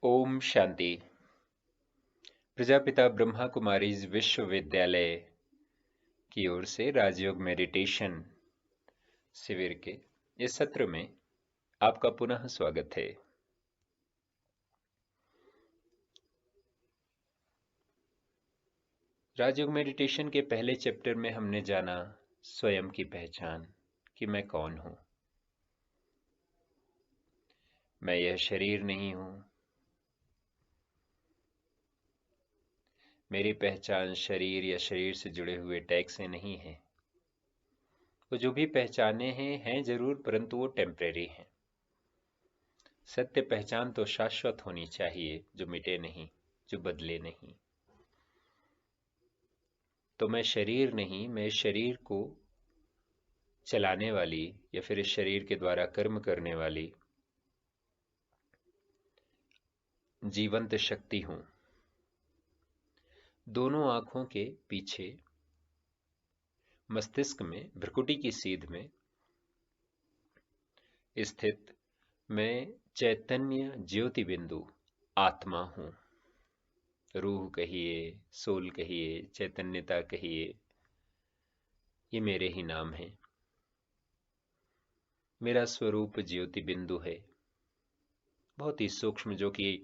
ओम शांति। प्रजापिता ब्रह्मा कुमारीज विश्वविद्यालय की ओर से राजयोग मेडिटेशन शिविर के इस सत्र में आपका पुनः स्वागत है। राजयोग मेडिटेशन के पहले चैप्टर में हमने जाना स्वयं की पहचान कि मैं कौन हूं। मैं यह शरीर नहीं हूं। मेरी पहचान शरीर या शरीर से जुड़े हुए टैग से नहीं है। वो जो भी पहचाने हैं जरूर, परंतु वो टेम्परेरी हैं। सत्य पहचान तो शाश्वत होनी चाहिए, जो मिटे नहीं, जो बदले नहीं। तो मैं शरीर नहीं, मैं शरीर को चलाने वाली या फिर इस शरीर के द्वारा कर्म करने वाली जीवंत शक्ति हूं। दोनों आंखों के पीछे मस्तिष्क में भ्रुकुटी की सीध में स्थित मैं चैतन्य ज्योति बिंदु आत्मा हूं। रूह कहिए, सोल कहिए, चैतन्यता कहिए, ये मेरे ही नाम हैं। मेरा स्वरूप ज्योति बिंदु है, बहुत ही सूक्ष्म, जो कि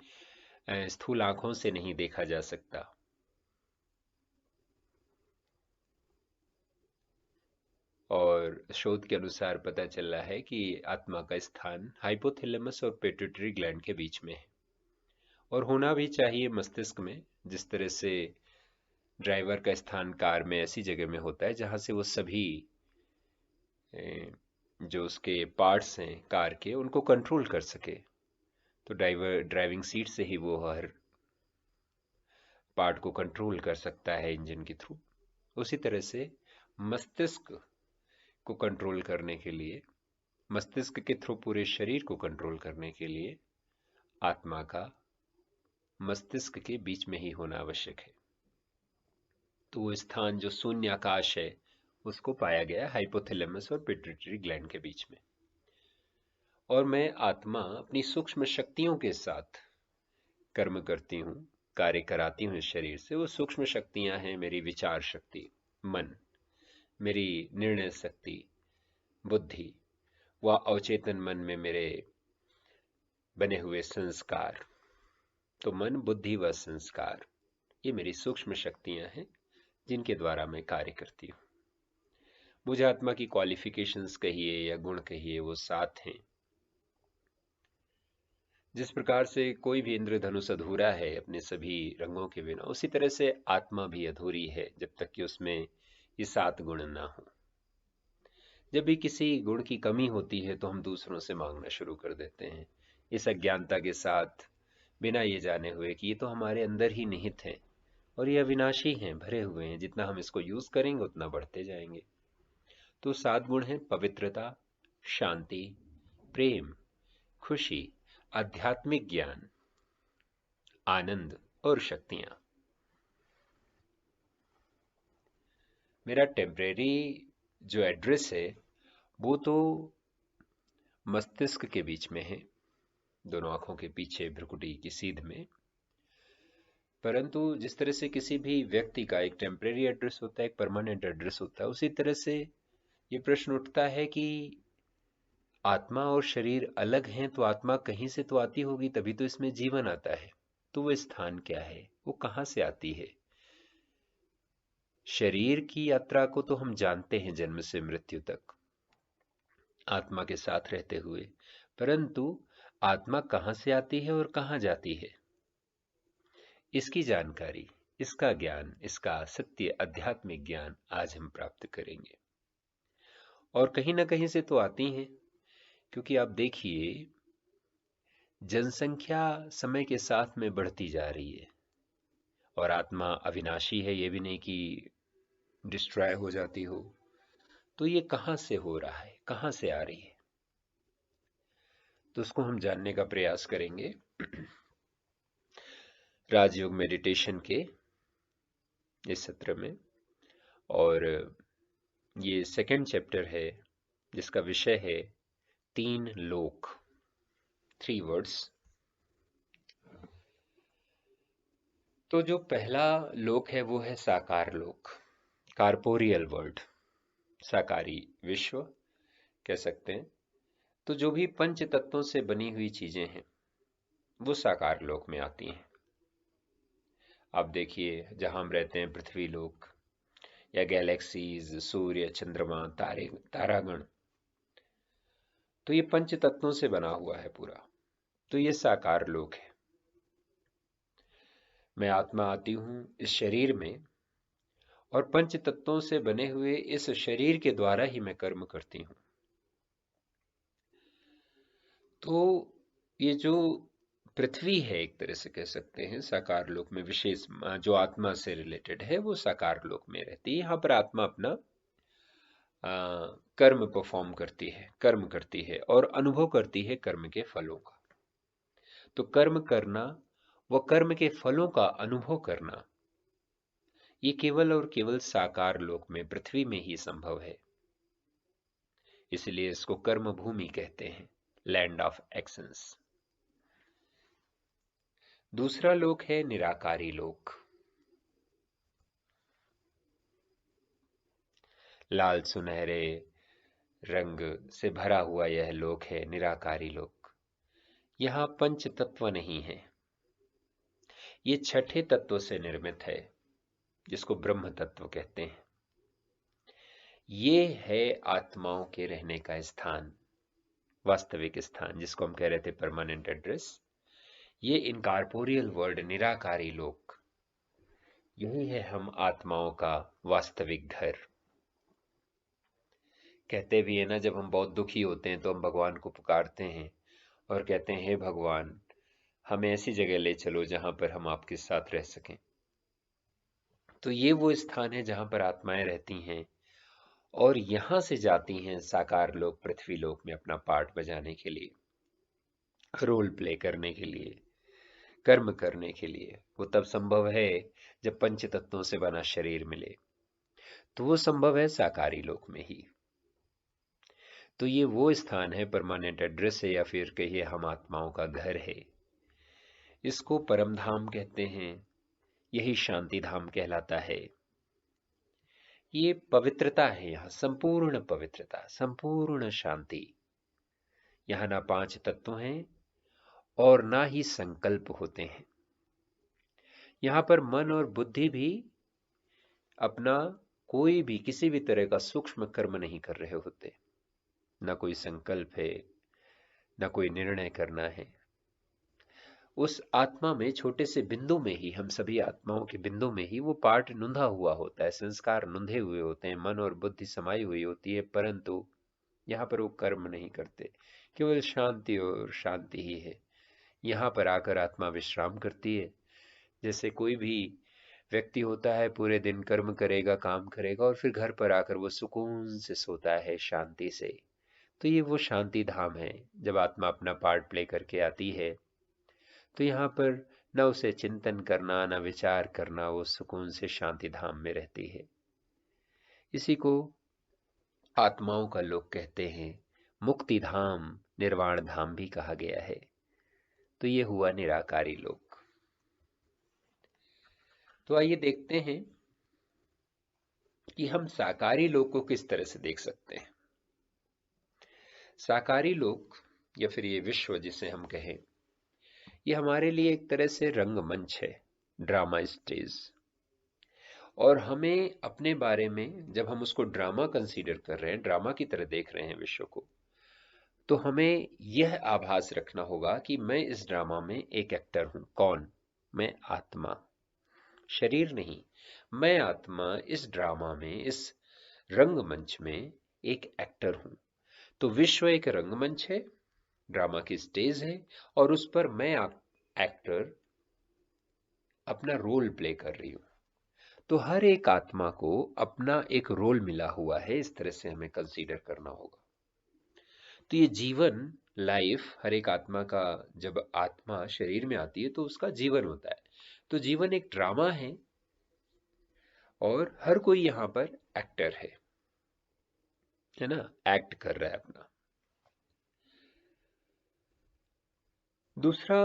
स्थूल आंखों से नहीं देखा जा सकता। और शोध के अनुसार पता चल रहा है कि आत्मा का स्थान हाइपोथैलेमस और पिट्यूटरी ग्लैंड के बीच में है, और होना भी चाहिए मस्तिष्क में। जिस तरह से ड्राइवर का स्थान कार में ऐसी जगह में होता है जहां से वो सभी जो उसके पार्ट्स हैं कार के, उनको कंट्रोल कर सके। तो ड्राइविंग सीट से ही वो हर पार्ट को कंट्रोल कर सकता है इंजन के थ्रू। उसी तरह से मस्तिष्क को कंट्रोल करने के लिए, मस्तिष्क के थ्रू पूरे शरीर को कंट्रोल करने के लिए आत्मा का मस्तिष्क के बीच में ही होना आवश्यक है। तो वो स्थान जो शून्य आकाश है, उसको पाया गया हाइपोथैलेमस और पिट्यूटरी ग्लैंड के बीच में। और मैं आत्मा अपनी सूक्ष्म शक्तियों के साथ कर्म करती हूँ, कार्य कराती हूँ इस शरीर से। वो सूक्ष्म शक्तियां हैं मेरी विचार शक्ति, मन, मेरी निर्णय शक्ति, बुद्धि, व अवचेतन मन में मेरे बने हुए संस्कार। तो मन, बुद्धि व संस्कार, ये मेरी सूक्ष्म शक्तियां हैं जिनके द्वारा मैं कार्य करती हूँ। मुझे आत्मा की क्वालिफिकेशंस कहिए या गुण कहिए, वो 7 हैं। जिस प्रकार से कोई भी इंद्रधनुष अधूरा है अपने सभी रंगों के बिना, उसी तरह से आत्मा भी अधूरी है जब तक कि उसमें ये 7 गुण ना हो। जब भी किसी गुण की कमी होती है तो हम दूसरों से मांगना शुरू कर देते हैं, इस अज्ञानता के साथ, बिना ये जाने हुए कि ये तो हमारे अंदर ही निहित है और ये अविनाशी हैं, भरे हुए हैं। जितना हम इसको यूज करेंगे उतना बढ़ते जाएंगे। तो 7 गुण हैं: पवित्रता, शांति, प्रेम, खुशी, आध्यात्मिक ज्ञान, आनंद और शक्तियां। मेरा टेम्परेरी जो एड्रेस है वो तो मस्तिष्क के बीच में है, दोनों आंखों के पीछे भ्रुकुटी की सीध में। परंतु जिस तरह से किसी भी व्यक्ति का एक टेम्परेरी एड्रेस होता है, एक परमानेंट एड्रेस होता है, उसी तरह से ये प्रश्न उठता है कि आत्मा और शरीर अलग हैं, तो आत्मा कहीं से तो आती होगी, तभी तो इसमें जीवन आता है। तो वो स्थान क्या है, वो कहां से आती है? शरीर की यात्रा को तो हम जानते हैं, जन्म से मृत्यु तक आत्मा के साथ रहते हुए। परंतु आत्मा कहां से आती है और कहां जाती है, इसकी जानकारी, इसका ज्ञान, इसका सत्य आध्यात्मिक ज्ञान आज हम प्राप्त करेंगे। और कहीं ना कहीं से तो आती हैं, क्योंकि आप देखिए जनसंख्या समय के साथ में बढ़ती जा रही है, और आत्मा अविनाशी है, ये भी नहीं कि डिस्ट्रॉय हो जाती हो। तो ये कहां से हो रहा है, कहां से आ रही है, तो उसको हम जानने का प्रयास करेंगे राजयोग मेडिटेशन के इस सत्र में। और ये सेकंड चैप्टर है जिसका विषय है 3 लोक, 3 वर्ड्स। तो जो पहला लोक है वो है साकार लोक, कार्पोरियल वर्ल्ड, साकारी विश्व कह सकते हैं। तो जो भी पंच तत्वों से बनी हुई चीजें हैं वो साकार लोक में आती हैं। आप देखिए जहां हम रहते हैं, पृथ्वी लोक या गैलेक्सीज, सूर्य, चंद्रमा, तारे, तारागण, तो ये पंच तत्वों से बना हुआ है पूरा। तो ये साकार लोक है। मैं आत्मा आती हूं इस शरीर में, और पंच तत्वों से बने हुए इस शरीर के द्वारा ही मैं कर्म करती हूं। तो ये जो पृथ्वी है, एक तरह से कह सकते हैं साकार लोक में, विशेष जो आत्मा से रिलेटेड है वो साकार लोक में रहती है। यहाँ पर आत्मा अपना कर्म परफॉर्म करती है, कर्म करती है और अनुभव करती है कर्म के फलों का। तो कर्म करना व कर्म के फलों का अनुभव करना, ये केवल और केवल साकार लोक में, पृथ्वी में ही संभव है। इसलिए इसको कर्म भूमि कहते हैं, लैंड ऑफ एक्शंस। दूसरा लोक है निराकारी लोक। लाल सुनहरे रंग से भरा हुआ यह लोक है निराकारी लोक। यहाँ पंच तत्व नहीं है, ये छठे तत्व से निर्मित है, जिसको ब्रह्म तत्व कहते हैं। ये है आत्माओं के रहने का स्थान, वास्तविक स्थान, जिसको हम कह रहे थे परमानेंट एड्रेस। ये इनकॉर्पोरियल वर्ल्ड, निराकारी लोक, यही है हम आत्माओं का वास्तविक घर। कहते भी है ना, जब हम बहुत दुखी होते हैं तो हम भगवान को पुकारते हैं और कहते हैं, हे भगवान, हमें ऐसी जगह ले चलो जहां पर हम आपके साथ रह सकें। तो ये वो स्थान है जहां पर आत्माएं रहती हैं और यहां से जाती हैं साकार लोक, पृथ्वी लोक में अपना पार्ट बजाने के लिए, रोल प्ले करने के लिए, कर्म करने के लिए। वो तब संभव है जब पंच तत्वों से बना शरीर मिले, तो वो संभव है साकारी लोक में ही। तो ये वो स्थान है, परमानेंट एड्रेस है, या फिर कहिए हम आत्माओं का घर है। इसको परम धाम कहते हैं, यही शांति धाम कहलाता है। ये पवित्रता है, यहाँ संपूर्ण पवित्रता, संपूर्ण शांति। यहाँ ना पांच तत्व हैं और ना ही संकल्प होते हैं। यहाँ पर मन और बुद्धि भी अपना कोई भी किसी भी तरह का सूक्ष्म कर्म नहीं कर रहे होते। ना कोई संकल्प है, ना कोई निर्णय करना है। उस आत्मा में, छोटे से बिंदु में ही, हम सभी आत्माओं के बिंदु में ही वो पार्ट नुंधा हुआ होता है, संस्कार नुंधे हुए होते हैं, मन और बुद्धि समाई हुई होती है, परंतु यहाँ पर वो कर्म नहीं करते, केवल शांति और शांति ही है। यहाँ पर आकर आत्मा विश्राम करती है। जैसे कोई भी व्यक्ति होता है, पूरे दिन कर्म करेगा, काम करेगा और फिर घर पर आकर वो सुकून से सोता है, शांति से। तो ये वो शांति धाम है। जब आत्मा अपना पार्ट प्ले करके आती है तो यहाँ पर न उसे चिंतन करना, न विचार करना, वो सुकून से शांति धाम में रहती है। इसी को आत्माओं का लोक कहते हैं, मुक्ति धाम, निर्वाण धाम भी कहा गया है। तो ये हुआ निराकारी लोक। तो आइए देखते हैं कि हम साकारी लोक को किस तरह से देख सकते हैं। साकारी लोक या फिर ये विश्व जिसे हम कहें, ये हमारे लिए एक तरह से रंगमंच है, ड्रामा स्टेज। और हमें अपने बारे में, जब हम उसको ड्रामा कंसीडर कर रहे हैं, ड्रामा की तरह देख रहे हैं विश्व को, तो हमें यह आभास रखना होगा कि मैं इस ड्रामा में एक एक्टर हूं। कौन? मैं आत्मा, शरीर नहीं। मैं आत्मा इस ड्रामा में, इस रंगमंच में एक एक्टर हूं। तो विश्व एक रंगमंच है, ड्रामा की स्टेज है, और उस पर मैं एक्टर अपना रोल प्ले कर रही हूं। तो हर एक आत्मा को अपना एक रोल मिला हुआ है, इस तरह से हमें कंसीडर करना होगा। तो ये जीवन, लाइफ, हर एक आत्मा का, जब आत्मा शरीर में आती है तो उसका जीवन होता है। तो जीवन एक ड्रामा है और हर कोई यहां पर एक्टर है ना, एक्ट कर रहा है अपना। दूसरा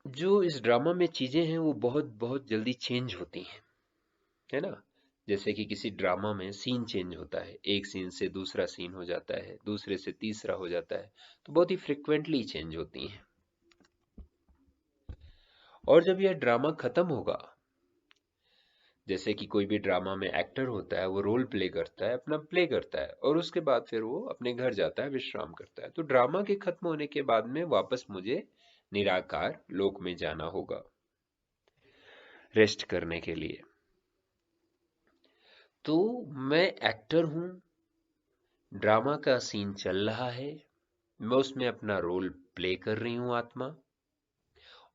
जो इस ड्रामा में चीजें हैं वो बहुत बहुत जल्दी चेंज होती हैं, है ना। जैसे कि किसी ड्रामा में सीन चेंज होता है, एक सीन से दूसरा सीन हो जाता है, दूसरे से तीसरा हो जाता है, तो बहुत ही फ्रिक्वेंटली चेंज होती हैं। और जब यह ड्रामा खत्म होगा, जैसे कि कोई भी ड्रामा में एक्टर होता है, वो रोल प्ले करता है, अपना प्ले करता है, और उसके बाद फिर वो अपने घर जाता है, विश्राम करता है, तो ड्रामा के खत्म होने के बाद में वापस मुझे निराकार लोक में जाना होगा रेस्ट करने के लिए। तो मैं एक्टर हूं, ड्रामा का सीन चल रहा है, मैं उसमें अपना रोल प्ले कर रही हूँ आत्मा,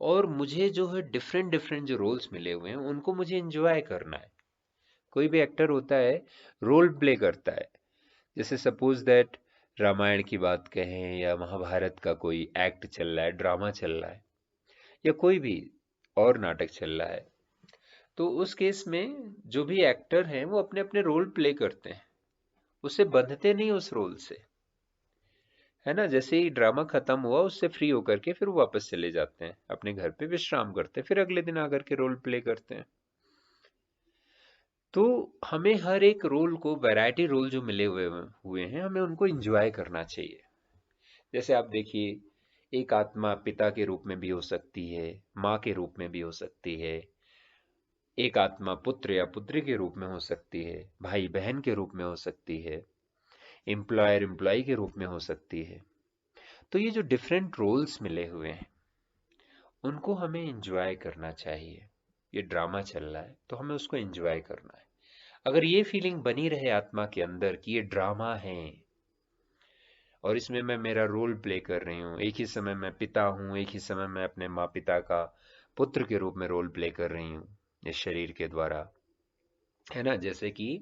और मुझे जो है डिफरेंट डिफरेंट जो रोल्स मिले हुए हैं उनको मुझे एंजॉय करना है। कोई भी एक्टर होता है, रोल प्ले करता है। जैसे सपोज दैट रामायण की बात कहें या महाभारत का कोई एक्ट चल रहा है, ड्रामा चल रहा है, या कोई भी और नाटक चल रहा है, तो उस केस में जो भी एक्टर हैं वो अपने अपने रोल प्ले करते हैं, उससे बंधते नहीं उस रोल से, है ना। जैसे ही ड्रामा खत्म हुआ उससे फ्री होकर के फिर वो वापस चले जाते हैं अपने घर पे, विश्राम करते हैं, फिर अगले दिन आकर के रोल प्ले करते हैं। तो हमें हर एक रोल को, वैरायटी रोल जो मिले हुए हैं, हमें उनको एंजॉय करना चाहिए। जैसे आप देखिए, एक आत्मा पिता के रूप में भी हो सकती है, माँ के रूप में भी हो सकती है, एक आत्मा पुत्र या पुत्री के रूप में हो सकती है, भाई बहन के रूप में हो सकती है, एम्प्लॉयर एम्प्लॉय के रूप में हो सकती है। तो ये जो डिफरेंट रोल्स मिले हुए हैं उनको हमें एंजॉय करना चाहिए। ये ड्रामा चल रहा है तो हमें उसको एंजॉय करना है। अगर ये फीलिंग बनी रहे आत्मा के अंदर कि ये ड्रामा है और इसमें मैं मेरा रोल प्ले कर रही हूँ, एक ही समय मैं पिता हूँ, एक ही समय मैं अपने माँ पिता का पुत्र के रूप में रोल प्ले कर रही हूँ इस शरीर के द्वारा, है ना। जैसे कि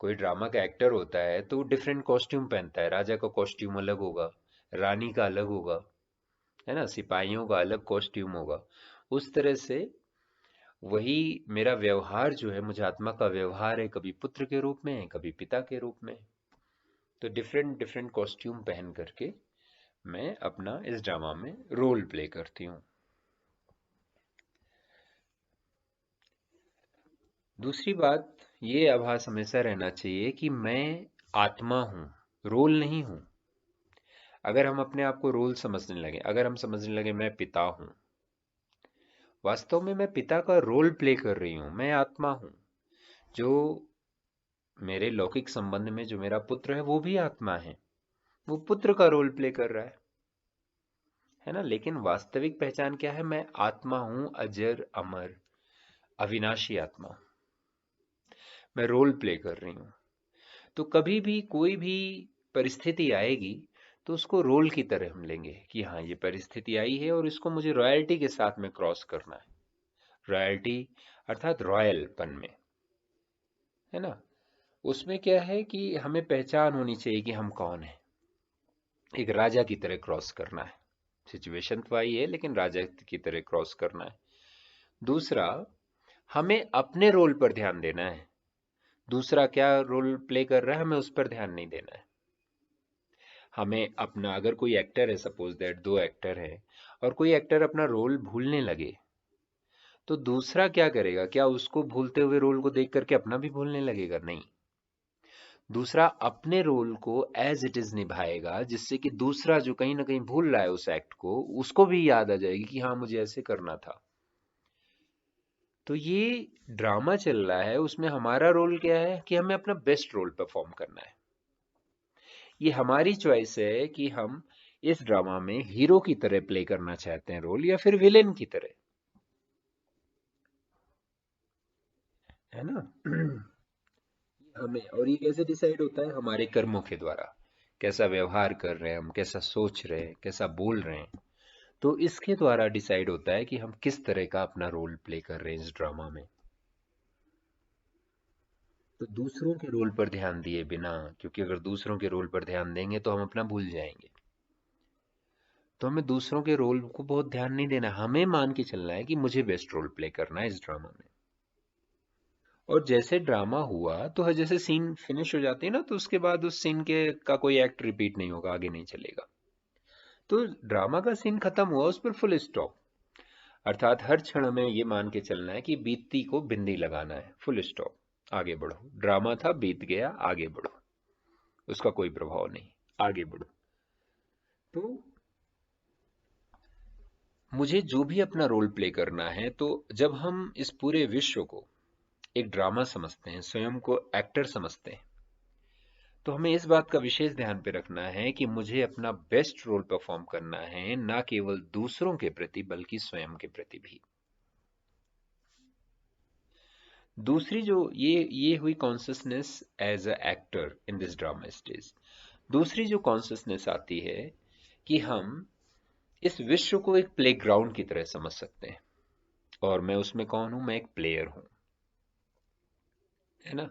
कोई ड्रामा का एक्टर होता है तो डिफरेंट कॉस्ट्यूम पहनता है, राजा का कॉस्ट्यूम अलग होगा, रानी का अलग होगा, है ना, सिपाहियों का अलग कॉस्ट्यूम होगा। उस तरह से वही मेरा व्यवहार जो है, मुझे आत्मा का व्यवहार है, कभी पुत्र के रूप में है, कभी पिता के रूप में। तो डिफरेंट डिफरेंट कॉस्ट्यूम पहन करके मैं अपना इस ड्रामा में रोल प्ले करती हूँ। दूसरी बात, ये आभास हमेशा रहना चाहिए कि मैं आत्मा हूँ, रोल नहीं हूँ। अगर हम अपने आप को रोल समझने लगे, अगर हम समझने लगे मैं पिता हूँ, वास्तव में मैं पिता का रोल प्ले कर रही हूँ, मैं आत्मा हूँ। जो मेरे लौकिक संबंध में जो मेरा पुत्र है वो भी आत्मा है, वो पुत्र का रोल प्ले कर रहा है ना। लेकिन वास्तविक पहचान क्या है? मैं आत्मा हूं, अजर अमर अविनाशी आत्मा। मैं रोल प्ले कर रही हूं। तो कभी भी कोई भी परिस्थिति आएगी तो उसको रोल की तरह हम लेंगे कि हाँ, ये परिस्थिति आई है और इसको मुझे रॉयल्टी के साथ में क्रॉस करना है। रॉयल्टी अर्थात रॉयलपन में, है ना। उसमें क्या है कि हमें पहचान होनी चाहिए कि हम कौन हैं। एक राजा की तरह क्रॉस करना है। सिचुएशन तो आई है लेकिन राजा की तरह क्रॉस करना है। दूसरा, हमें अपने रोल पर ध्यान देना है। दूसरा क्या रोल प्ले कर रहा है हमें उस पर ध्यान नहीं देना है। हमें अपना, अगर कोई एक्टर है, सपोज दैट दो एक्टर है और कोई एक्टर अपना रोल भूलने लगे, तो दूसरा क्या करेगा? क्या उसको भूलते हुए रोल को देख करके अपना भी भूलने लगेगा? नहीं। दूसरा अपने रोल को एज इट इज निभाएगा, जिससे कि दूसरा जो कहीं ना कहीं भूल रहा है उस एक्ट को, उसको भी याद आ जाएगी कि हाँ, मुझे ऐसे करना था। तो ये ड्रामा चल रहा है, उसमें हमारा रोल क्या है कि हमें अपना बेस्ट रोल परफॉर्म करना है। ये हमारी चॉइस है कि हम इस ड्रामा में हीरो की तरह प्ले करना चाहते हैं रोल, या फिर विलेन की तरह, है ना। हमें, और ये कैसे डिसाइड होता है? हमारे कर्मों के द्वारा। कैसा व्यवहार कर रहे हैं हम, कैसा सोच रहे हैं, कैसा बोल रहे हैं, तो इसके द्वारा डिसाइड होता है कि हम किस तरह का अपना रोल प्ले कर रहे हैं इस ड्रामा में। तो दूसरों के रोल पर ध्यान दिए बिना, क्योंकि अगर दूसरों के रोल पर ध्यान देंगे तो हम अपना भूल जाएंगे। तो हमें दूसरों के रोल को बहुत ध्यान नहीं देना, हमें मान के चलना है कि मुझे बेस्ट रोल प्ले करना है इस ड्रामा में। और जैसे ड्रामा हुआ तो जैसे सीन फिनिश हो जाती है ना, तो उसके बाद उस सीन के का कोई एक्ट रिपीट नहीं होगा, आगे नहीं चलेगा। तो ड्रामा का सीन खत्म हुआ, उस पर फुल स्टॉप। अर्थात हर क्षण हमें ये मान के चलना है कि बीतती को बिंदी लगाना है, फुल स्टॉप, आगे बढ़ो। ड्रामा था, बीत गया, आगे बढ़ो, उसका कोई प्रभाव नहीं, आगे बढ़ो। तो मुझे जो भी अपना रोल प्ले करना है, तो जब हम इस पूरे विश्व को एक ड्रामा समझते हैं, स्वयं को एक्टर समझते हैं, तो हमें इस बात का विशेष ध्यान पे रखना है कि मुझे अपना बेस्ट रोल परफॉर्म करना है, ना केवल दूसरों के प्रति बल्कि स्वयं के प्रति भी। दूसरी जो ये हुई consciousness as a actor in this drama stage. दूसरी जो कॉन्शियसनेस आती है कि हम इस विश्व को एक प्लेग्राउंड की तरह समझ सकते हैं, और मैं उसमें कौन हूं? मैं एक प्लेयर हूं, है ना।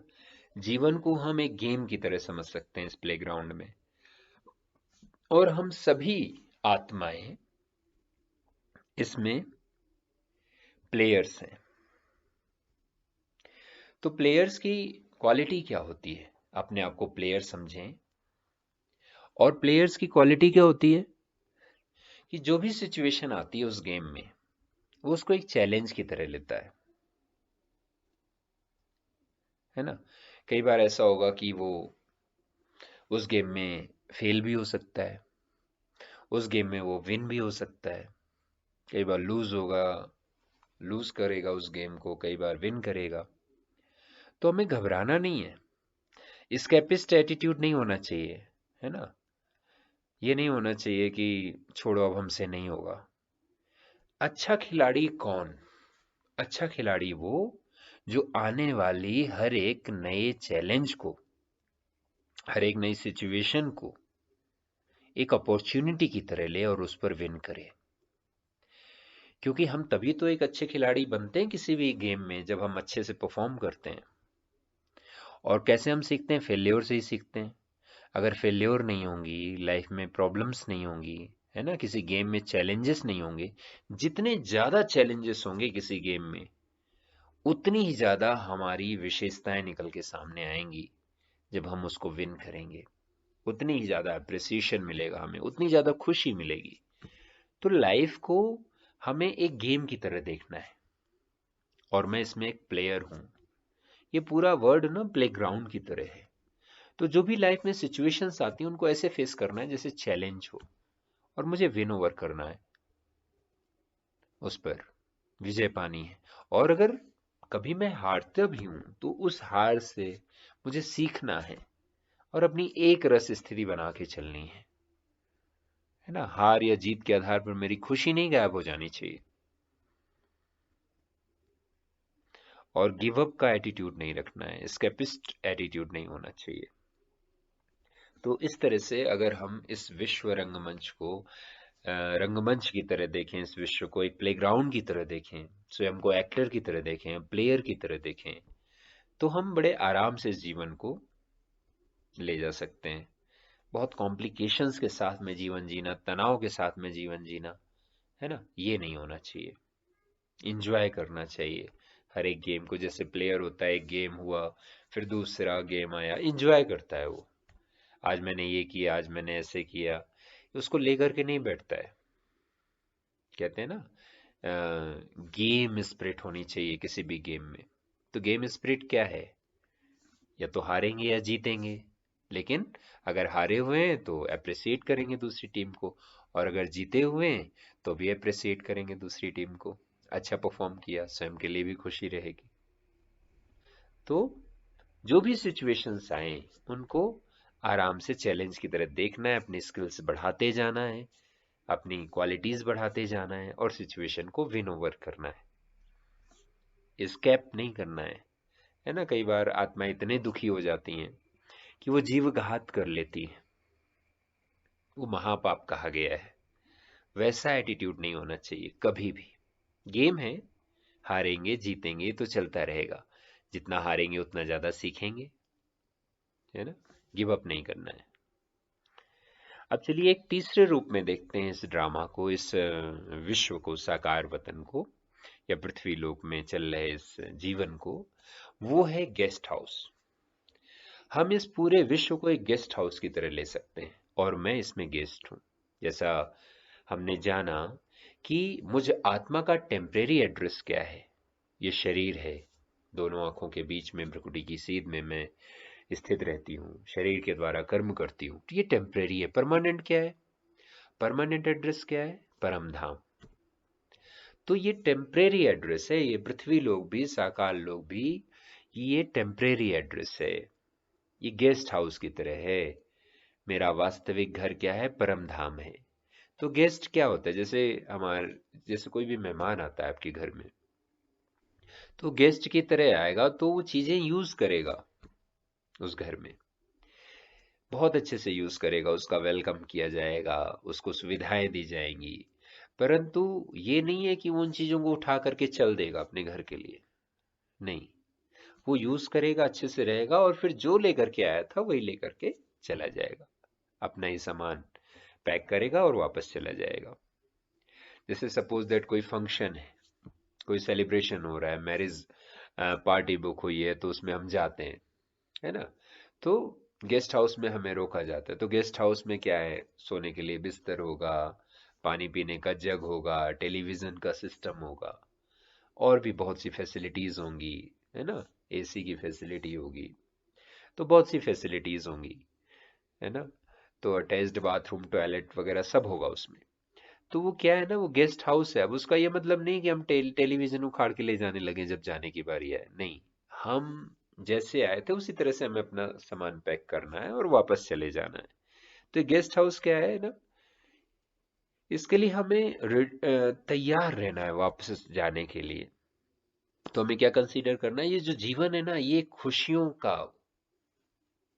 जीवन को हम एक गेम की तरह समझ सकते हैं इस प्लेग्राउंड में, और हम सभी आत्माएं इसमें प्लेयर्स हैं। तो प्लेयर्स की क्वालिटी क्या होती है? अपने आप को प्लेयर समझें। और प्लेयर्स की क्वालिटी क्या होती है कि जो भी सिचुएशन आती है उस गेम में, वो उसको एक चैलेंज की तरह लेता है ना। कई बार ऐसा होगा कि वो उस गेम में फेल भी हो सकता है, उस गेम में वो विन भी हो सकता है। कई बार लूज होगा, लूज करेगा उस गेम को, कई बार विन करेगा। तो हमें घबराना नहीं है, एस्केपिस्ट एटीट्यूड नहीं होना चाहिए, है ना। ये नहीं होना चाहिए कि छोड़ो अब हमसे नहीं होगा। अच्छा खिलाड़ी कौन? अच्छा खिलाड़ी वो जो आने वाली हर एक नए चैलेंज को, हर एक नई सिचुएशन को एक अपॉर्चुनिटी की तरह ले और उस पर विन करे। क्योंकि हम तभी तो एक अच्छे खिलाड़ी बनते हैं किसी भी गेम में, जब हम अच्छे से परफॉर्म करते हैं। और कैसे हम सीखते हैं? फेल्योर से ही सीखते हैं। अगर फेल्योर नहीं होंगी, लाइफ में प्रॉब्लम्स नहीं होंगी, है ना, किसी गेम में चैलेंजेस नहीं होंगे, जितने ज्यादा चैलेंजेस होंगे किसी गेम में, उतनी ही ज्यादा हमारी विशेषताएं निकल के सामने आएंगी। जब हम उसको विन करेंगे, उतनी ही ज्यादा अप्रिसिएशन मिलेगा हमें, उतनी ज्यादा खुशी मिलेगी। तो लाइफ को हमें एक गेम की तरह देखना है, और मैं इसमें एक प्लेयर हूं। ये पूरा वर्ड ना प्लेग्राउंड की तरह है। तो जो भी लाइफ में सिचुएशंस आती हैं, उनको ऐसे फेस करना है जैसे चैलेंज हो, और मुझे विन ओवर करना है, उस पर विजय पानी है। और अगर कभी मैं हारता भी हूं, तो उस हार से मुझे सीखना है और अपनी एक रस स्थिति बना के चलनी है ना। हार या जीत के आधार पर मेरी खुशी नहीं गायब हो जानी चाहिए, और गिव अप का एटीट्यूड नहीं रखना है, एस्केपिस्ट एटीट्यूड नहीं होना चाहिए। तो इस तरह से अगर हम इस विश्व रंगमंच को रंगमंच की तरह देखें, इस विश्व को एक प्लेग्राउंड की तरह देखें, स्वयं को एक्टर की तरह देखें, प्लेयर की तरह देखें, तो हम बड़े आराम से इस जीवन को ले जा सकते हैं। बहुत कॉम्प्लिकेशंस के साथ में जीवन जीना, तनाव के साथ में जीवन जीना, है ना, ये नहीं होना चाहिए। इंजॉय करना चाहिए हर एक गेम को। जैसे प्लेयर होता है, एक गेम हुआ, फिर दूसरा गेम आया, इंजॉय करता है वो। आज मैंने ये किया, आज मैंने ऐसे किया, उसको लेकर के नहीं बैठता है। कहते हैं ना, गेम स्पिरिट होनी चाहिए किसी भी गेम में। तो गेम स्पिरिट क्या है? या तो हारेंगे या जीतेंगे, लेकिन अगर हारे हुए हैं तो अप्रिसिएट करेंगे दूसरी टीम को, और अगर जीते हुए हैं तो भी अप्रिसिएट करेंगे दूसरी टीम को। अच्छा परफॉर्म किया, स्वयं के लिए भी खुशी रहेगी। तो जो भी सिचुएशंस आए, उनको आराम से चैलेंज की तरह देखना है, अपनी स्किल्स बढ़ाते जाना है, अपनी क्वालिटीज बढ़ाते जाना है, और सिचुएशन को विन ओवर करना है, एस्केप नहीं करना है ना। कई बार आत्मा इतने दुखी हो जाती हैं कि वो जीव घात कर लेती है, वो महापाप कहा गया है। वैसा एटीट्यूड नहीं होना चाहिए कभी भी। गेम है, हारेंगे जीतेंगे तो चलता रहेगा, जितना हारेंगे उतना ज्यादा सीखेंगे, है ना। गिव अप नहीं करना है। अब चलिए एक तीसरे रूप में देखते हैं इस ड्रामा को, इस विश्व को, साकार वतन को, या पृथ्वी लोक में चल रहे इस जीवन को। वो है गेस्ट हाउस। हम इस पूरे विश्व को एक गेस्ट हाउस की तरह ले सकते हैं, और मैं इसमें गेस्ट हूं। जैसा हमने जाना कि मुझ आत्मा का टेम्परेरी एड्रेस क्या है। ये शरीर है, दोनों आंखों के बीच में भ्रुकुटी की सीध में मैं स्थित रहती हूँ, शरीर के द्वारा कर्म करती हूँ, तो ये टेम्परेरी है। परमानेंट क्या है? परमानेंट एड्रेस क्या है? परम धाम। तो ये टेम्परेरी एड्रेस है, ये पृथ्वी लोग भी, साकाल लोग भी, ये टेम्परेरी एड्रेस है, ये गेस्ट हाउस की तरह है। मेरा वास्तविक घर क्या है? परम धाम है। तो गेस्ट क्या होता है? जैसे कोई भी मेहमान आता है आपके घर में, तो गेस्ट की तरह आएगा तो वो चीजें यूज करेगा, उस घर में बहुत अच्छे से यूज करेगा, उसका वेलकम किया जाएगा, उसको सुविधाएं दी जाएंगी। परंतु ये नहीं है कि वो उन चीजों को उठा करके चल देगा अपने घर के लिए। नहीं, वो यूज करेगा, अच्छे से रहेगा, और फिर जो लेकर के आया था वही लेकर के चला जाएगा, अपना ही सामान पैक करेगा और वापस चला जाएगा। जैसे सपोज दैट कोई फंक्शन है, कोई सेलिब्रेशन हो रहा है, मैरिज पार्टी बुक हुई है, तो उसमें हम जाते हैं, है ना। तो गेस्ट हाउस में हमें रोका जाता है। तो गेस्ट हाउस में क्या है? सोने के लिए बिस्तर होगा, पानी पीने का जग होगा, टेलीविजन का सिस्टम होगा, और भी बहुत सी फैसिलिटीज होंगी, है ना। एसी की फैसिलिटी होगी, तो बहुत सी फैसिलिटीज होंगी, है ना। तो अटैच्ड बाथरूम, टॉयलेट वगैरह सब होगा उसमें। तो वो क्या है ना, वो गेस्ट हाउस है। अब उसका ये मतलब नहीं कि हम टेलीविजन उखाड़ के ले जाने लगे जब जाने की बारी है, नहीं। हम जैसे आए थे उसी तरह से हमें अपना सामान पैक करना है और वापस चले जाना है। तो गेस्ट हाउस क्या है ना, इसके लिए हमें तैयार रहना है वापस जाने के लिए। तो हमें क्या कंसीडर करना है? ये जो जीवन है ना, ये खुशियों का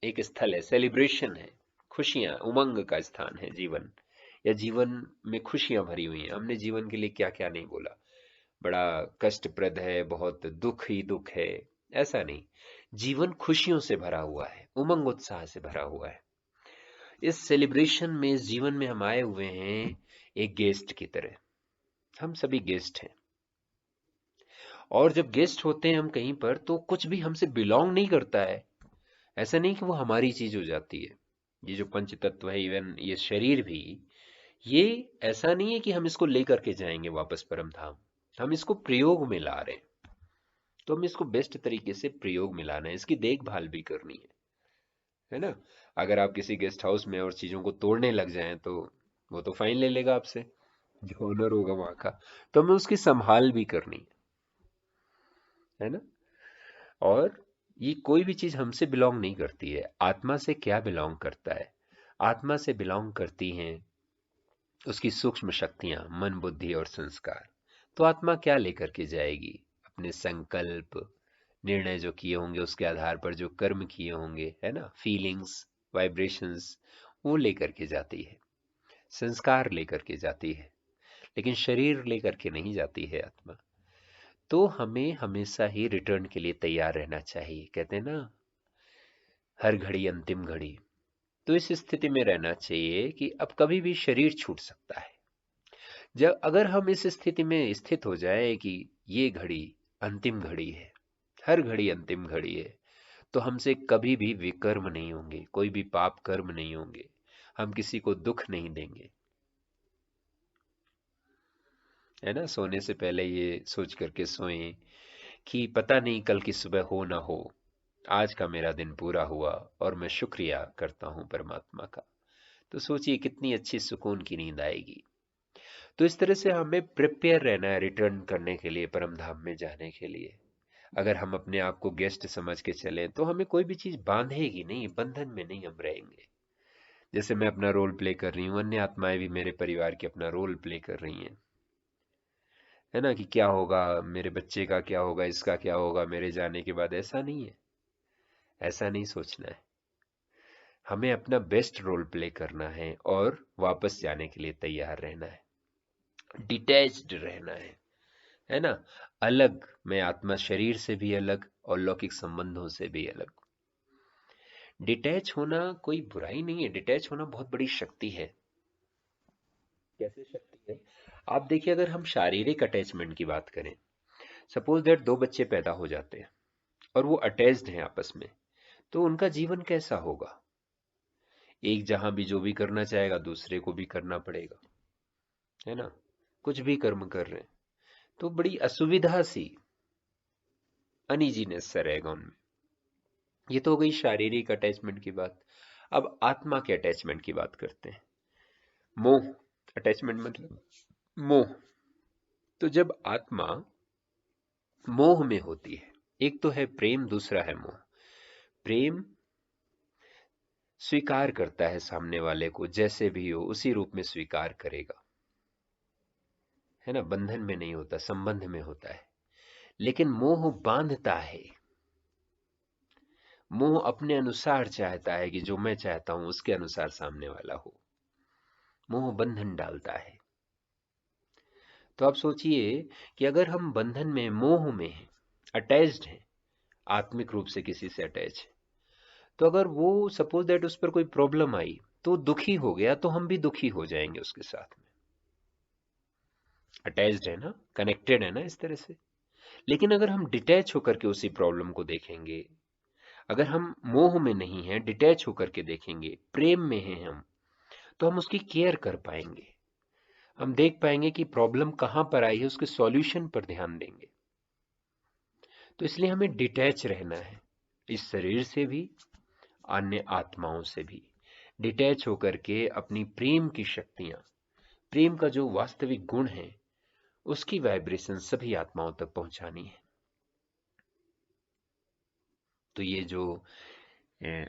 एक स्थल है, सेलिब्रेशन है, खुशियां, उमंग का स्थान है जीवन। या जीवन में खुशियां भरी हुई हैं। हमने जीवन के लिए क्या क्या नहीं बोला, बड़ा कष्टप्रद है, बहुत दुख ही दुख है, ऐसा नहीं। जीवन खुशियों से भरा हुआ है, उमंग उत्साह से भरा हुआ है। इस सेलिब्रेशन में, इस जीवन में हम आए हुए हैं एक गेस्ट की तरह। हम सभी गेस्ट हैं, और जब गेस्ट होते हैं हम कहीं पर, तो कुछ भी हमसे बिलोंग नहीं करता है। ऐसा नहीं कि वो हमारी चीज हो जाती है। ये जो पंच तत्व है, इवन ये शरीर भी, ये ऐसा नहीं है कि हम इसको लेकर के जाएंगे वापस परम धाम। हम इसको प्रयोग में ला रहे हैं, तो हम इसको बेस्ट तरीके से प्रयोग में लाना है, इसकी देखभाल भी करनी है ना। अगर आप किसी गेस्ट हाउस में और चीजों को तोड़ने लग जाएं, तो वो तो फाइन ले लेगा आपसे, जो ओनर होगा वहां का। तो हमें उसकी संभाल भी करनी है ना। और ये कोई भी चीज हमसे बिलोंग नहीं करती है। आत्मा से क्या बिलोंग करता है? आत्मा से बिलोंग करती हैं उसकी सूक्ष्म शक्तियां, मन, बुद्धि और संस्कार। तो आत्मा क्या लेकर के जाएगी? अपने संकल्प, निर्णय जो किए होंगे, उसके आधार पर जो कर्म किए होंगे, है ना, फीलिंग्स, वाइब्रेशंस, वो लेकर के जाती है, संस्कार लेकर के जाती है। लेकिन शरीर लेकर के नहीं जाती है आत्मा। तो हमें हमेशा ही रिटर्न के लिए तैयार रहना चाहिए। कहते हैं ना, हर घड़ी अंतिम घड़ी। तो इस स्थिति में रहना चाहिए कि अब कभी भी शरीर छूट सकता है। जब अगर हम इस स्थिति में स्थित हो जाए कि ये घड़ी अंतिम घड़ी है, हर घड़ी अंतिम घड़ी है, तो हमसे कभी भी विकर्म नहीं होंगे, कोई भी पाप कर्म नहीं होंगे, हम किसी को दुख नहीं देंगे, है ना। सोने से पहले ये सोच करके सोएं कि पता नहीं कल की सुबह हो ना हो, आज का मेरा दिन पूरा हुआ और मैं शुक्रिया करता हूं परमात्मा का। तो सोचिए कितनी अच्छी सुकून की नींद आएगी। तो इस तरह से हमें प्रिपेयर रहना है रिटर्न करने के लिए, परम धाम में जाने के लिए। अगर हम अपने आप को गेस्ट समझ के चलें, तो हमें कोई भी चीज बांधेगी नहीं, बंधन में नहीं हम रहेंगे। जैसे मैं अपना रोल प्ले कर रही हूँ, अन्य आत्माएं भी मेरे परिवार की अपना रोल प्ले कर रही हैं, है ना। कि क्या होगा, मेरे बच्चे का क्या होगा, इसका क्या होगा मेरे जाने के बाद। ऐसा नहीं है, ऐसा नहीं सोचना है। हमें अपना बेस्ट रोल प्ले करना है और वापस जाने के लिए तैयार रहना है, डिटैच्ड रहना है ना। अलग, मैं आत्मा शरीर से भी अलग और लौकिक संबंधों से भी अलग। डिटैच होना कोई बुराई नहीं है, डिटैच होना बहुत बड़ी शक्ति है। कैसे शक्ति है? आप देखिए, अगर हम शारीरिक अटैचमेंट की बात करें, सपोज दैट दो बच्चे पैदा हो जाते हैं और वो अटैच्ड हैं आपस में, तो उनका जीवन कैसा होगा? एक जहां भी जो भी करना चाहेगा, दूसरे को भी करना पड़ेगा, है ना। कुछ भी कर्म कर रहे हैं, तो बड़ी असुविधा सी, अनइजीनेस सा रहेगा उनमें। ये तो हो गई शारीरिक अटैचमेंट की बात। अब आत्मा के अटैचमेंट की बात करते हैं। मोह, अटैचमेंट मतलब मोह। तो जब आत्मा मोह में होती है, एक तो है प्रेम, दूसरा है मोह। प्रेम स्वीकार करता है सामने वाले को, जैसे भी हो उसी रूप में स्वीकार करेगा, है ना, बंधन में नहीं होता, संबंध में होता है। लेकिन मोह बांधता है, मोह अपने अनुसार चाहता है कि जो मैं चाहता हूं उसके अनुसार सामने वाला हो। मोह बंधन डालता है। तो आप सोचिए कि अगर हम बंधन में, मोह में हैं, अटैच्ड हैं, आत्मिक रूप से किसी से अटैच है, तो अगर वो सपोज दैट उस पर कोई प्रॉब्लम आई तो दुखी हो गया, तो हम भी दुखी हो जाएंगे उसके साथ में। अटैच्ड है ना, कनेक्टेड है ना इस तरह से। लेकिन अगर हम डिटैच होकर के उसी प्रॉब्लम को देखेंगे, अगर हम मोह में नहीं हैं, डिटैच होकर के देखेंगे, प्रेम में हैं हम, तो हम उसकी केयर कर पाएंगे। हम देख पाएंगे कि प्रॉब्लम कहां पर आई है, उसके सॉल्यूशन पर ध्यान देंगे। तो इसलिए हमें डिटैच रहना है, इस शरीर से भी, अन्य आत्माओं से भी। डिटैच होकर के अपनी प्रेम की शक्तियां, प्रेम का जो वास्तविक गुण है, उसकी वाइब्रेशन सभी आत्माओं तक पहुंचानी है। तो ये जो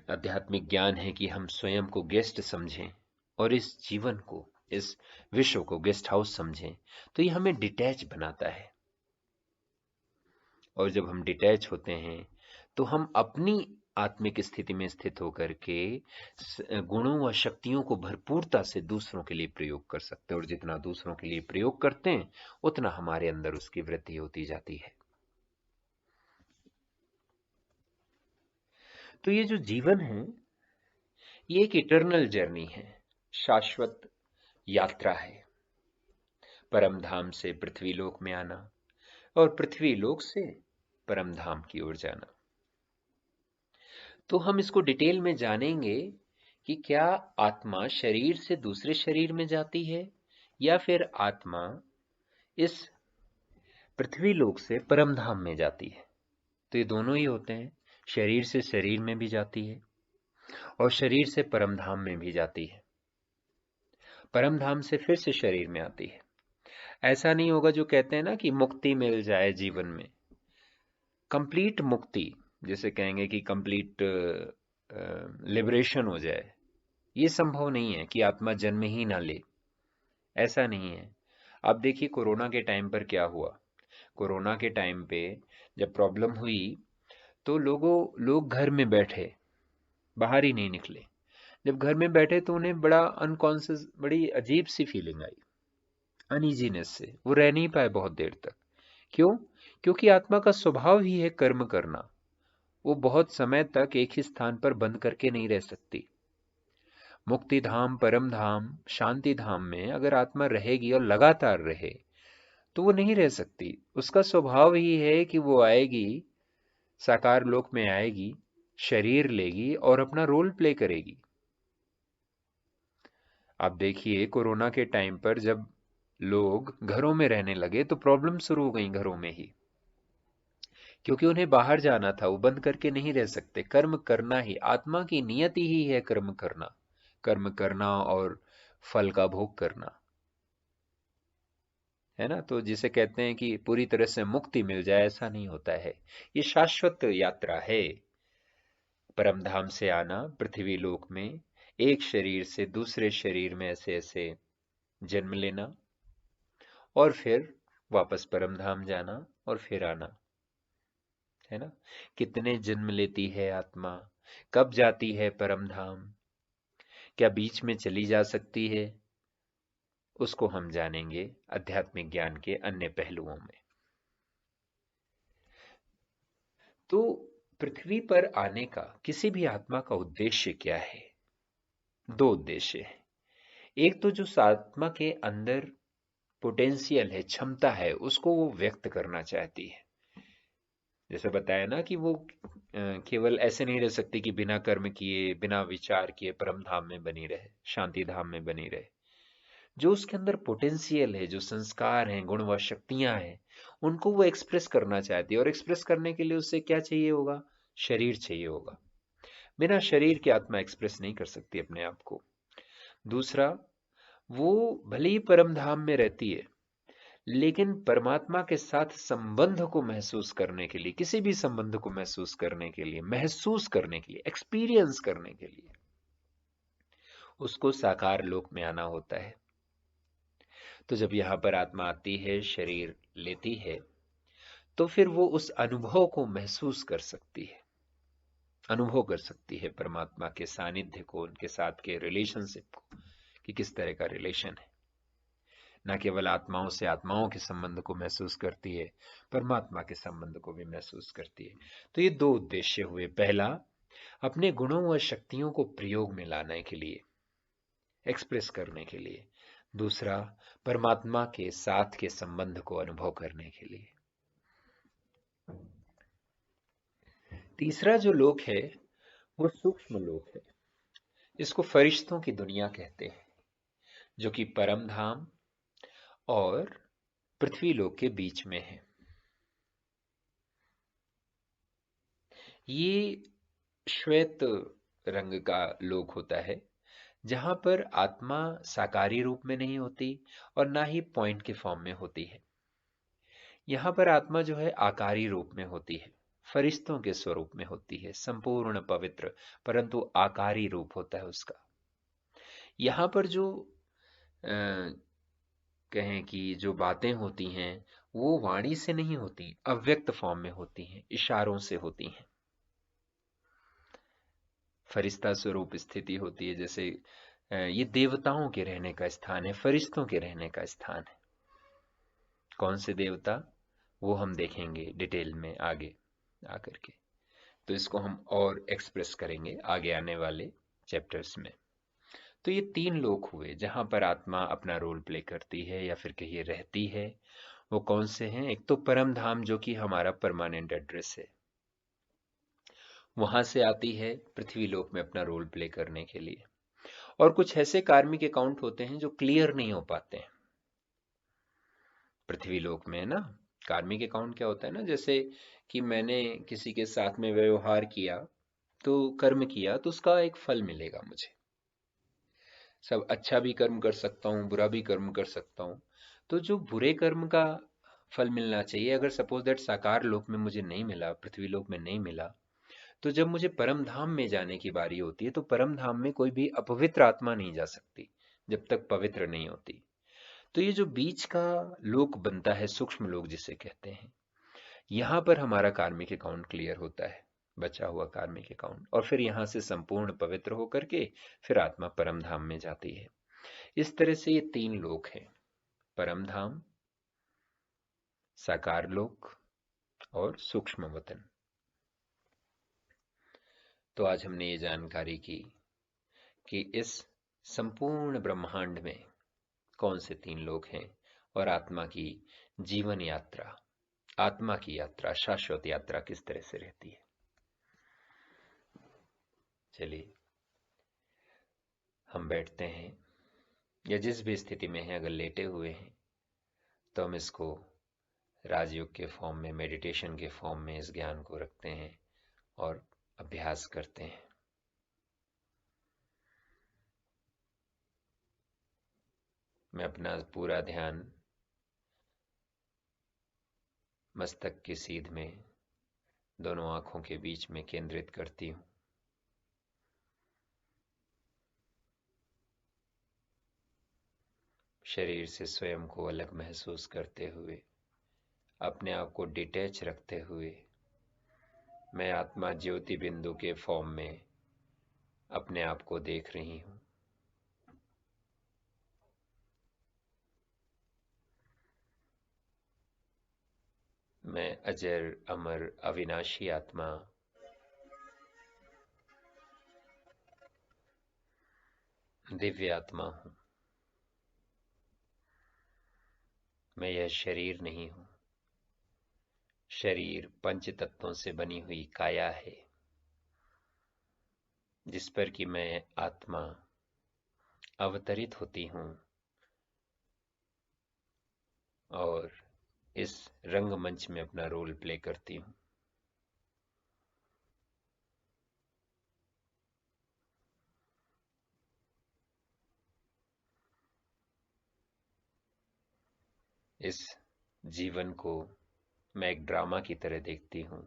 आध्यात्मिक ज्ञान है कि हम स्वयं को गेस्ट समझें और इस जीवन को, इस विश्व को गेस्ट हाउस समझें, तो ये हमें डिटैच बनाता है। और जब हम डिटैच होते हैं तो हम अपनी आत्मिक स्थिति में स्थित होकर के गुणों व शक्तियों को भरपूरता से दूसरों के लिए प्रयोग कर सकते हैं। और जितना दूसरों के लिए प्रयोग करते हैं, उतना हमारे अंदर उसकी वृद्धि होती जाती है। तो ये जो जीवन है, ये एक इटर्नल जर्नी है, शाश्वत यात्रा है। परम धाम से पृथ्वी लोक में आना और पृथ्वी लोक से परम धाम की ओर जाना। तो हम इसको डिटेल में जानेंगे कि क्या आत्मा शरीर से दूसरे शरीर में जाती है, या फिर आत्मा इस पृथ्वी लोक से परम धाम में जाती है। तो ये दोनों ही होते हैं, शरीर से शरीर में भी जाती है और शरीर से परम धाम में भी जाती है, परम धाम से फिर से शरीर में आती है। ऐसा नहीं होगा जो कहते हैं ना कि मुक्ति मिल जाए जीवन में, कंप्लीट मुक्ति, जैसे कहेंगे कि कंप्लीट लिबरेशन हो जाए, ये संभव नहीं है कि आत्मा जन्म ही ना ले। ऐसा नहीं है। आप देखिए कोरोना के टाइम पर क्या हुआ। कोरोना के टाइम पे जब प्रॉब्लम हुई तो लोग घर में बैठे, बाहर ही नहीं निकले। जब घर में बैठे तो उन्हें बड़ा अनकॉन्शियस, बड़ी अजीब सी फीलिंग आई, अनइजीनेस से वो रह नहीं पाए बहुत देर तक। क्यों? क्योंकि आत्मा का स्वभाव ही है कर्म करना। वो बहुत समय तक एक ही स्थान पर बंद करके नहीं रह सकती। मुक्ति धाम, परम धाम, शांति धाम में अगर आत्मा रहेगी और लगातार रहे तो वो नहीं रह सकती। उसका स्वभाव ही है कि वो आएगी, साकार लोक में आएगी, शरीर लेगी और अपना रोल प्ले करेगी। आप देखिए कोरोना के टाइम पर जब लोग घरों में रहने लगे तो प्रॉब्लम शुरू हो गई घरों में ही, क्योंकि उन्हें बाहर जाना था, वो बंद करके नहीं रह सकते। कर्म करना ही आत्मा की नियति ही है, कर्म करना, कर्म करना और फल का भोग करना, है ना। तो जिसे कहते हैं कि पूरी तरह से मुक्ति मिल जाए, ऐसा नहीं होता है। ये शाश्वत यात्रा है, परम धाम से आना, पृथ्वी लोक में एक शरीर से दूसरे शरीर में ऐसे ऐसे जन्म लेना और फिर वापस परम धाम जाना और फिर आना, है ना। कितने जन्म लेती है आत्मा, कब जाती है परम धाम, क्या बीच में चली जा सकती है, उसको हम जानेंगे आध्यात्मिक ज्ञान के अन्य पहलुओं में। तो पृथ्वी पर आने का किसी भी आत्मा का उद्देश्य क्या है? दो उद्देश्य है। एक तो जो आत्मा के अंदर पोटेंशियल है, क्षमता है, उसको वो व्यक्त करना चाहती है। जैसे बताया ना कि वो केवल ऐसे नहीं रह सकती कि बिना कर्म किए, बिना विचार किए परम धाम में बनी रहे, शांति धाम में बनी रहे। जो उसके अंदर पोटेंशियल है, जो संस्कार हैं, गुण व शक्तियां हैं, उनको वो एक्सप्रेस करना चाहती है। और एक्सप्रेस करने के लिए उससे क्या चाहिए होगा? शरीर चाहिए होगा। बिना शरीर के आत्मा एक्सप्रेस नहीं कर सकती अपने आप को। दूसरा, वो भले ही परम धाम में रहती है, लेकिन परमात्मा के साथ संबंध को महसूस करने के लिए, किसी भी संबंध को महसूस करने के लिए, एक्सपीरियंस करने के लिए उसको साकार लोक में आना होता है। तो जब यहां पर आत्मा आती है, शरीर लेती है, तो फिर वो उस अनुभव को महसूस कर सकती है, अनुभव कर सकती है परमात्मा के सानिध्य को, उनके साथ के रिलेशनशिप को, कि किस तरह का रिलेशन है। न केवल आत्माओं से आत्माओं के संबंध को महसूस करती है, परमात्मा के संबंध को भी महसूस करती है। तो ये दो उद्देश्य हुए। पहला, अपने गुणों व शक्तियों को प्रयोग में लाने के लिए, एक्सप्रेस करने के लिए। दूसरा, परमात्मा के साथ के संबंध को अनुभव करने के लिए। तीसरा जो लोक है वो सूक्ष्म लोक है। इसको फरिश्तों की दुनिया कहते हैं, जो कि परम धाम और पृथ्वी लोक के बीच में है। ये श्वेत रंग का लोक होता है, जहां पर आत्मा साकारी रूप में नहीं होती और ना ही पॉइंट के फॉर्म में होती है। यहां पर आत्मा जो है आकारी रूप में होती है, फरिश्तों के स्वरूप में होती है, संपूर्ण पवित्र, परंतु आकारी रूप होता है उसका। यहां पर जो कहें कि जो बातें होती हैं वो वाणी से नहीं होती, अव्यक्त फॉर्म में होती हैं, इशारों से होती हैं। फरिश्ता स्वरूप स्थिति होती है। जैसे ये देवताओं के रहने का स्थान है, फरिश्तों के रहने का स्थान है। कौन से देवता, वो हम देखेंगे डिटेल में आगे आकर के। तो इसको हम और एक्सप्रेस करेंगे आगे आने वाले चैप्टर्स में। तो ये तीन लोक हुए जहां पर आत्मा अपना रोल प्ले करती है या फिर कहिए रहती है। वो कौन से हैं? एक तो परम धाम, जो कि हमारा परमानेंट एड्रेस है, वहां से आती है पृथ्वी लोक में अपना रोल प्ले करने के लिए। और कुछ ऐसे कार्मिक अकाउंट होते हैं जो क्लियर नहीं हो पाते हैं पृथ्वी लोक में, है ना। कार्मिक अकाउंट क्या होता है ना, जैसे कि मैंने किसी के साथ में व्यवहार किया, तो कर्म किया, तो उसका एक फल मिलेगा मुझे। सब अच्छा भी कर्म कर सकता हूँ, बुरा भी कर्म कर सकता हूँ। तो जो बुरे कर्म का फल मिलना चाहिए, अगर सपोज दैट साकार लोक में मुझे नहीं मिला, पृथ्वी लोक में नहीं मिला, तो जब मुझे परम धाम में जाने की बारी होती है, तो परम धाम में कोई भी अपवित्र आत्मा नहीं जा सकती जब तक पवित्र नहीं होती। तो ये जो बीच का लोक बनता है, सूक्ष्म लोक जिसे कहते हैं, यहाँ पर हमारा कार्मिक अकाउंट क्लियर होता है, बचा हुआ कार्मिक अकाउंट। और फिर यहाँ से संपूर्ण पवित्र होकर के फिर आत्मा परम धाम में जाती है। इस तरह से ये तीन लोक हैं, परम धाम, साकार लोक और सूक्ष्म वतन। तो आज हमने ये जानकारी की कि इस संपूर्ण ब्रह्मांड में कौन से तीन लोक हैं और आत्मा की जीवन यात्रा, आत्मा की यात्रा, शाश्वत यात्रा किस तरह से रहती है। चलिए हम बैठते हैं, या जिस भी स्थिति में हैं, अगर लेटे हुए हैं तो हम इसको राजयोग के फॉर्म में, मेडिटेशन के फॉर्म में इस ज्ञान को रखते हैं और अभ्यास करते हैं। मैं अपना पूरा ध्यान मस्तक की सीध में, दोनों आंखों के बीच में केंद्रित करती हूँ। शरीर से स्वयं को अलग महसूस करते हुए, अपने आप को डिटैच रखते हुए, मैं आत्मा ज्योति बिंदु के फॉर्म में अपने आप को देख रही हूँ। मैं अजर अमर अविनाशी आत्मा, दिव्य आत्मा हूँ। मैं यह शरीर नहीं हूँ। शरीर पंच तत्वों से बनी हुई काया है, जिस पर कि मैं आत्मा अवतरित होती हूँ और इस रंगमंच में अपना रोल प्ले करती हूँ। इस जीवन को मैं एक ड्रामा की तरह देखती हूँ।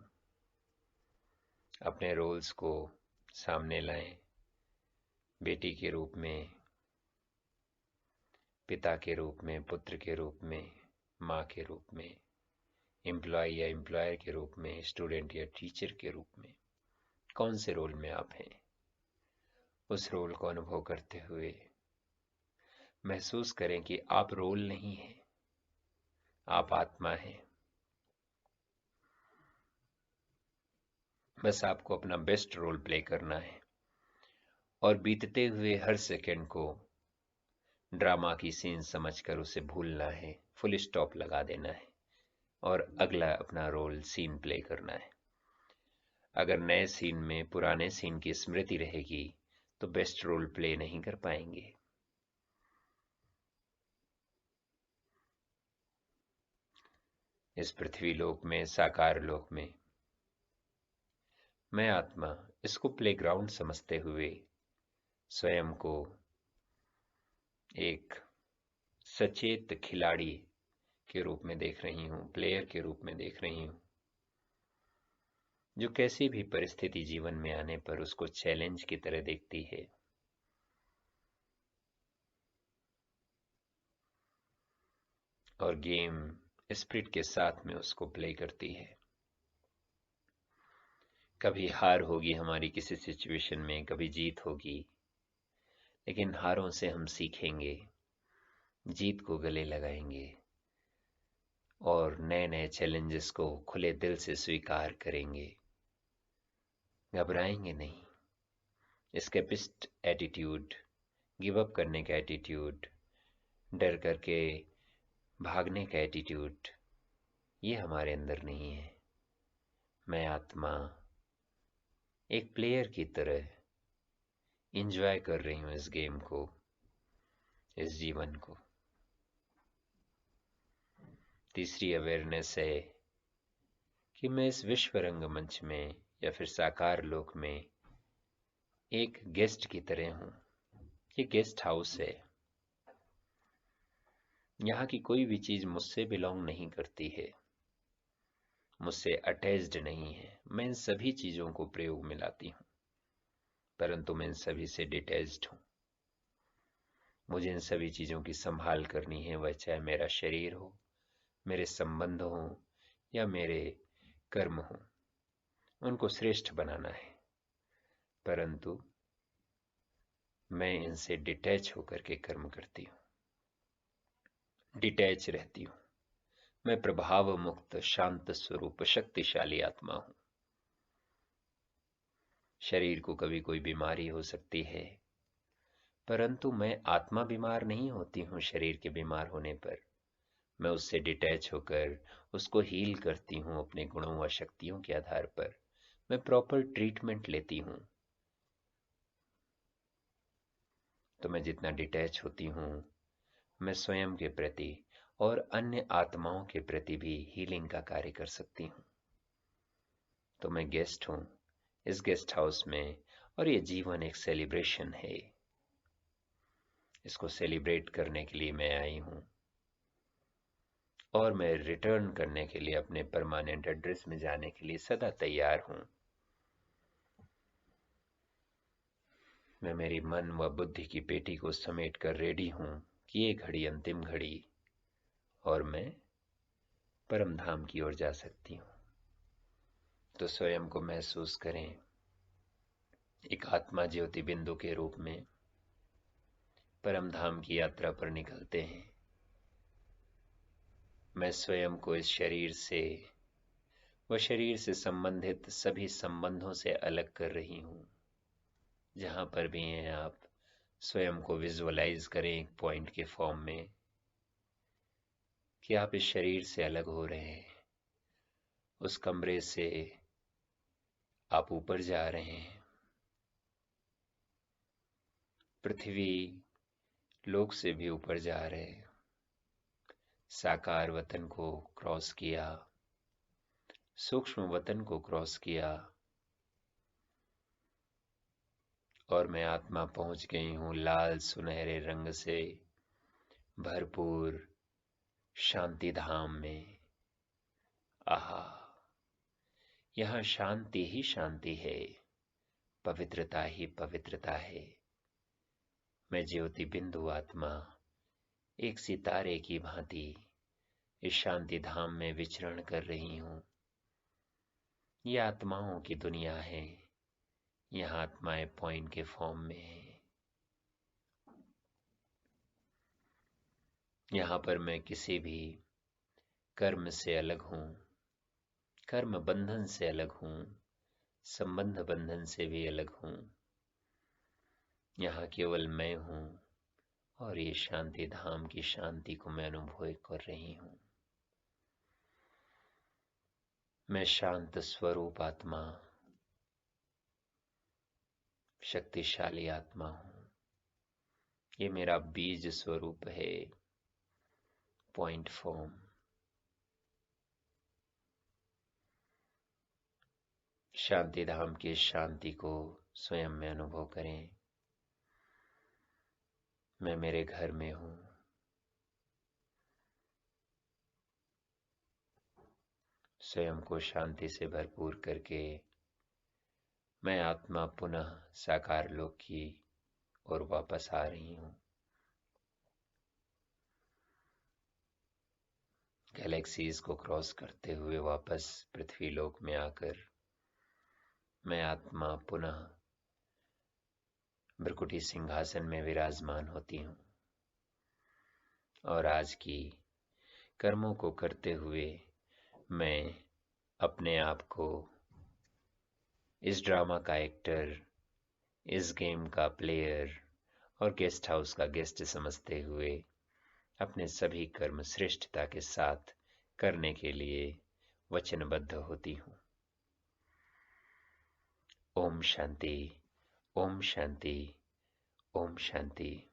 अपने रोल्स को सामने लाएं, बेटी के रूप में, पिता के रूप में, पुत्र के रूप में, माँ के रूप में, एम्प्लॉय या एम्प्लॉयर के रूप में, स्टूडेंट या टीचर के रूप में। कौन से रोल में आप हैं, उस रोल को अनुभव करते हुए महसूस करें कि आप रोल नहीं हैं, आप आत्मा हैं। बस आपको अपना बेस्ट रोल प्ले करना है और बीतते हुए हर सेकंड को ड्रामा की सीन समझकर उसे भूलना है, फुल स्टॉप लगा देना है और अगला अपना रोल सीन प्ले करना है। अगर नए सीन में पुराने सीन की स्मृति रहेगी तो बेस्ट रोल प्ले नहीं कर पाएंगे। इस पृथ्वी लोक में, साकार लोक में, मैं आत्मा इसको प्लेग्राउंड समझते हुए स्वयं को एक सचेत खिलाड़ी के रूप में देख रही हूँ, प्लेयर के रूप में देख रही हूँ, जो कैसी भी परिस्थिति जीवन में आने पर उसको चैलेंज की तरह देखती है और गेम स्पिरिट के साथ में उसको प्ले करती है। कभी हार होगी हमारी किसी सिचुएशन में, कभी जीत होगी, लेकिन हारों से हम सीखेंगे, जीत को गले लगाएंगे और नए नए चैलेंजेस को खुले दिल से स्वीकार करेंगे। घबराएंगे नहीं। एस्केपिस्ट एटीट्यूड, गिव अप करने का एटीट्यूड, डर करके भागने का एटीट्यूड, ये हमारे अंदर नहीं है। मैं आत्मा एक प्लेयर की तरह एंजॉय कर रही हूँ इस गेम को, इस जीवन को। तीसरी अवेयरनेस है कि मैं इस विश्व रंगमंच में या फिर साकार लोक में एक गेस्ट की तरह हूँ। ये गेस्ट हाउस है। यहाँ की कोई भी चीज मुझसे बिलोंग नहीं करती है, मुझसे अटैच्ड नहीं है। मैं इन सभी चीजों को प्रयोग में लाती हूँ, परंतु मैं इन सभी से डिटैच्ड हूँ। मुझे इन सभी चीजों की संभाल करनी है, वह चाहे मेरा शरीर हो, मेरे संबंध हो या मेरे कर्म हो, उनको श्रेष्ठ बनाना है। परंतु मैं इनसे डिटैच होकर के कर्म करती हूँ, डिटैच रहती हूँ। मैं प्रभाव मुक्त, शांत स्वरूप, शक्तिशाली आत्मा हूँ। शरीर को कभी कोई बीमारी हो सकती है, परंतु मैं आत्मा बीमार नहीं होती हूँ। शरीर के बीमार होने पर मैं उससे डिटैच होकर उसको हील करती हूँ अपने गुणों व शक्तियों के आधार पर। मैं प्रॉपर ट्रीटमेंट लेती हूँ। तो मैं जितना डिटैच होती हूँ, मैं स्वयं के प्रति और अन्य आत्माओं के प्रति भी हीलिंग का कार्य कर सकती हूँ। तो मैं गेस्ट हूँ इस गेस्ट हाउस में और ये जीवन एक सेलिब्रेशन है। इसको सेलिब्रेट करने के लिए मैं आई हूँ और मैं रिटर्न करने के लिए, अपने परमानेंट एड्रेस में जाने के लिए सदा तैयार हूँ। मैं मेरी मन व बुद्धि की पेटी को समेट कर रेडी हूँ कि ये घड़ी अंतिम घड़ी और मैं परम धाम की ओर जा सकती हूँ। तो स्वयं को महसूस करें एक आत्मा ज्योति बिंदु के रूप में परम धाम की यात्रा पर निकलते हैं। मैं स्वयं को इस शरीर से व शरीर से संबंधित सभी संबंधों से अलग कर रही हूँ। जहां पर भी हैं आप स्वयं को विजुअलाइज करें एक पॉइंट के फॉर्म में कि आप इस शरीर से अलग हो रहे हैं। उस कमरे से आप ऊपर जा रहे हैं, पृथ्वी लोक से भी ऊपर जा रहे हैं, साकार वतन को क्रॉस किया, सूक्ष्म वतन को क्रॉस किया और मैं आत्मा पहुंच गई हूं लाल सुनहरे रंग से भरपूर शांति धाम में। आहा, यहाँ शांति ही शांति है, पवित्रता ही पवित्रता है। मैं ज्योति बिंदु आत्मा एक सितारे की भांति इस शांति धाम में विचरण कर रही हूं। ये आत्माओं की दुनिया है, यहाँ आत्माएं पॉइंट के फॉर्म में है। यहाँ पर मैं किसी भी कर्म से अलग हूं, कर्म बंधन से अलग हूं, संबंध बंधन से भी अलग हूं। यहाँ केवल मैं हूं और ये शांति धाम की शांति को मैं अनुभव कर रही हूं। मैं शांत स्वरूप आत्मा, शक्तिशाली आत्मा हूं। ये मेरा बीज स्वरूप है, पॉइंट फॉर्म। शांति धाम की शांति को स्वयं में अनुभव करें। मैं मेरे घर में हूं, स्वयं को शांति से भरपूर करके मैं आत्मा पुनः साकार लोक की ओर वापस आ रही हूं। गैलेक्सीज को क्रॉस करते हुए वापस पृथ्वी लोक में आकर मैं आत्मा पुनः भ्रकुटी सिंहासन में विराजमान होती हूं और आज की कर्मों को करते हुए मैं अपने आप को इस ड्रामा का एक्टर, इस गेम का प्लेयर और गेस्ट हाउस का गेस्ट समझते हुए अपने सभी कर्म श्रेष्ठता के साथ करने के लिए वचनबद्ध होती हूँ। ओम शांति, ओम शांति, ओम शांति।